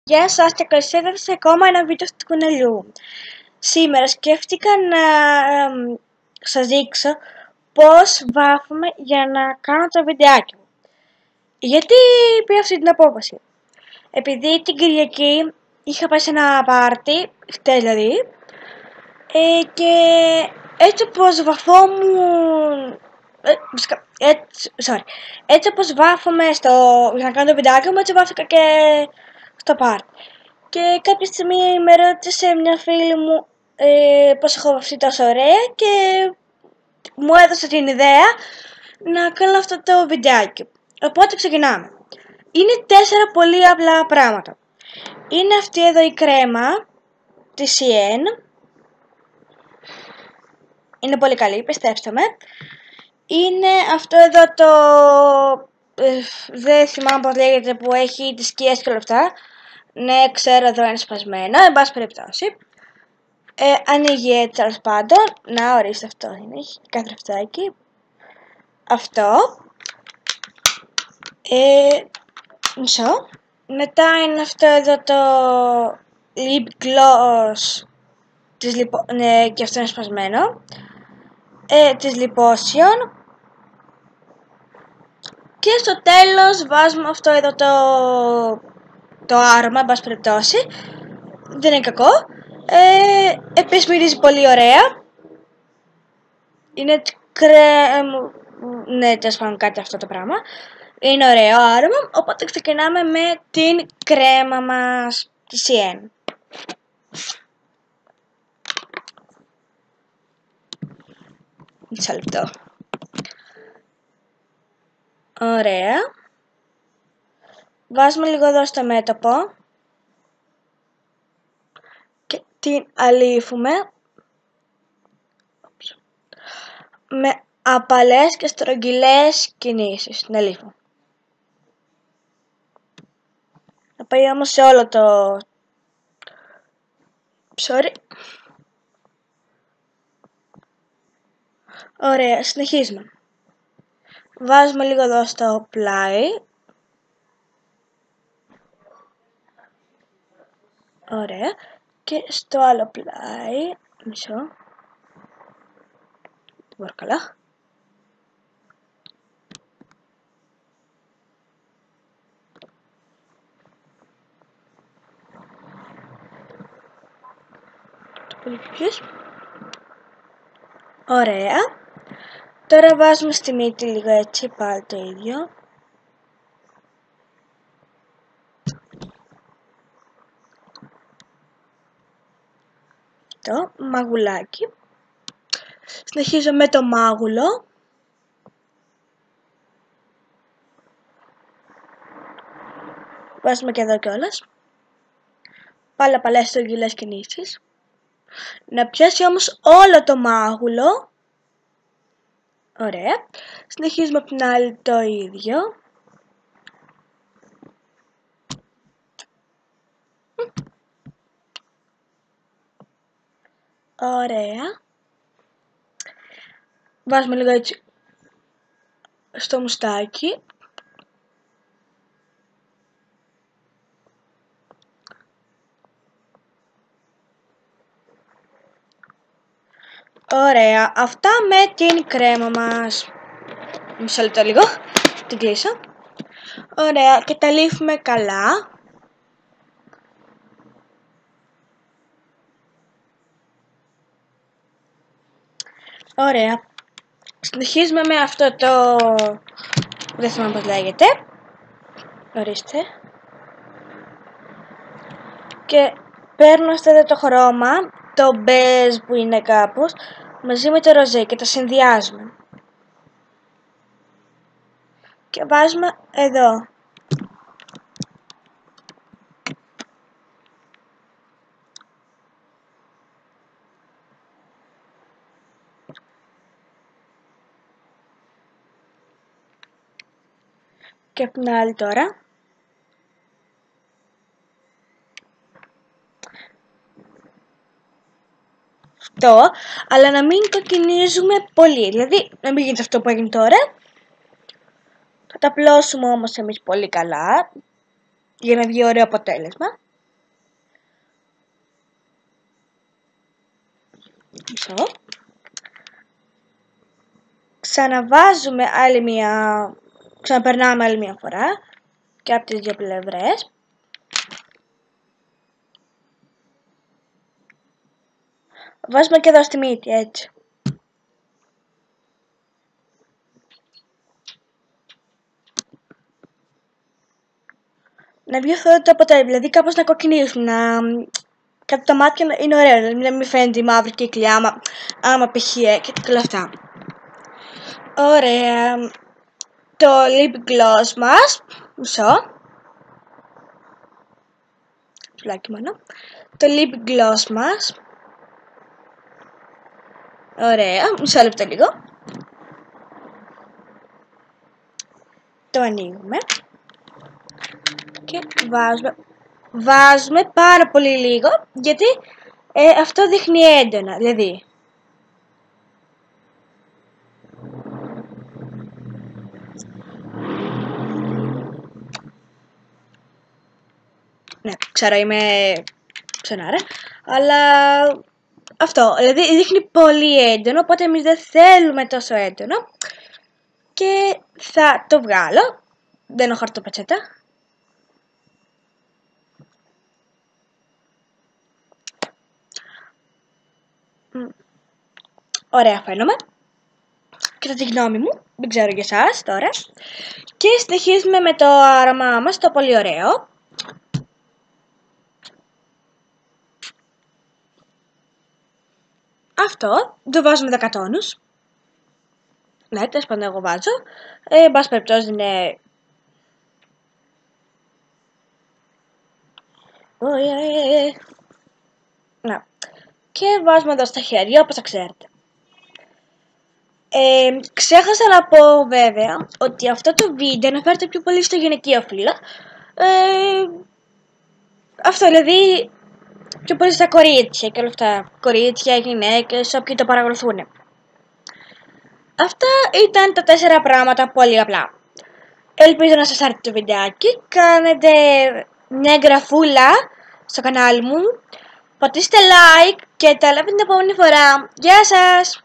Γεια σας και καλώς ήρθατε σε ακόμα ένα βίντεο του κουνελιού. Σήμερα σκέφτηκα να σας δείξω πώς βάφουμε για να κάνω το βιντεάκι μου. Γιατί πήρα αυτή την απόφαση? Επειδή την Κυριακή είχα πάει σε ένα πάρτι, χτες δηλαδή, και έτσι όπως βαφόμουν, έτσι όπως βάφομαι για να κάνω το βιντεάκι μου, έτσι βάφηκα και στο πάρτι. Και κάποια στιγμή με ρώτησε μια φίλη μου πώς έχω βαφτεί τόσο ωραία και μου έδωσε την ιδέα να κάνω αυτό το βιντεάκι. Οπότε ξεκινάμε. Είναι 4 πολύ απλά πράγματα. Είναι αυτή εδώ η κρέμα της Shein. Είναι πολύ καλή, πιστέψτε με. Είναι αυτό εδώ το... δεν θυμάμαι πώς λέγεται, που έχει τις σκιές και όλα αυτά. Ναι, ξέρω, εδώ είναι σπασμένο, εν πάση περιπτώσει. Ανοίγει έτσι, τέλος πάντων. Να, ορίστε, αυτό είναι, έχει καθρεφτάκι. Αυτό. Μισό. Μετά είναι αυτό εδώ το lip gloss ναι, και αυτό είναι σπασμένο. Της Lipotion. Και στο τέλος βάζουμε αυτό εδώ το άρωμα, εν πάση περιπτώσει. Δεν είναι κακό. Επίσης μυρίζει πολύ ωραία. Είναι ναι, τέλος πάντων κάτι αυτό το πράγμα. Είναι ωραίο άρωμα, οπότε ξεκινάμε με την κρέμα μας τη Shein. Μισό λεπτό. Ωραία. Βάζουμε λίγο εδώ στο μέτωπο και την αλείφουμε με απαλές και στρογγυλές κινήσεις. Την αλείφω. Θα πάει όμως σε όλο το... Ωραία, συνεχίζουμε. Βάζουμε λίγο εδώ στο πλάι. Ωραία. Και στο άλλο πλάι. Μισό. Δεν μπορώ καλά. Το πολύ πιο. Ωραία. Τώρα βάζουμε στη μύτη λίγο έτσι, πάλι το ίδιο. Το μαγουλάκι. Συνεχίζω με το μάγουλο. Βάζουμε και εδώ κιόλας. Πάλι απαλές στρογγυλές κινήσεις. Να πιάσει όμως όλο το μάγουλο. Ωραία. Συνεχίζουμε από την άλλη το ίδιο. Ωραία. Βάζουμε λίγο έτσι στο μουστάκι. Ωραία. Αυτά με την κρέμα μας. Μισό λεπτό λίγο. Την κλείσω. Ωραία. Και τα λύφουμε καλά. Ωραία. Συνεχίζουμε με αυτό το... δεν θυμάμαι πώς λέγεται. Ορίστε. Και παίρνω αυτό εδώ το χρώμα, το μπέζ που είναι κάπως, μαζί με το ροζέ και τα συνδυάζουμε. Και βάζουμε εδώ. Και από την άλλη τώρα. Αυτό, αλλά να μην κοκκινίζουμε πολύ, δηλαδή να μην γίνεται αυτό που έγινε τώρα. Θα τα απλώσουμε όμως εμείς πολύ καλά, για να βγει ωραίο αποτέλεσμα. Μισό. Ξαναβάζουμε άλλη μία, ξαναπερνάμε άλλη μία φορά και από τις δύο πλευρές. Βάζουμε και εδώ στη μύτη, έτσι. Να βγει αυτό το αποτέλεσμα, δηλαδή κάπως να κοκκινίσουν, να... κάτω τα μάτια να είναι ωραίο, δηλαδή να μην φαίνεται η μαύρη κύκλη άμα π.χ. και όλα αυτά. Ωραία. Το lip gloss μας, μισό. Σουλάκι μόνο. Το lip gloss μας. Ωραία, μισό λεπτό λίγο. Το ανοίγουμε. Και βάζουμε πάρα πολύ λίγο, γιατί αυτό δείχνει έντονα, δηλαδή. Ναι, ξέρω, είμαι ψωνάρα, αλλά αυτό, δηλαδή δείχνει πολύ έντονο, οπότε εμείς δεν θέλουμε τόσο έντονο και θα το βγάλω, δένω χαρτοπετσέτα. Ωραία φαίνομαι. Και τη γνώμη μου, δεν ξέρω για εσάς τώρα. Και συνεχίζουμε με το άρωμά μας, το πολύ ωραίο. Αυτό, το βάζουμε 10 τόνους. Ναι, τέλος πάντων εγώ βάζω. Εν πάση περιπτώσει είναι... Να. Και βάζουμε εδώ στα χέρια, όπως θα ξέρετε. Ξέχασα να πω βέβαια ότι αυτό το βίντεο αναφέρεται πιο πολύ στο γυναικείο φύλο. Αυτό δηλαδή πιο πολύ στα κορίτσια και όλα αυτά. Κορίτσια, γυναίκες, όποιοι το παρακολουθούν. Αυτά ήταν τα 4 πράγματα πολύ απλά. Ελπίζω να σας άρεσε το βιντεάκι. Κάνετε μια εγγραφούλα στο κανάλι μου. Πατήστε like και τα λέμε την επόμενη φορά. Γεια σας!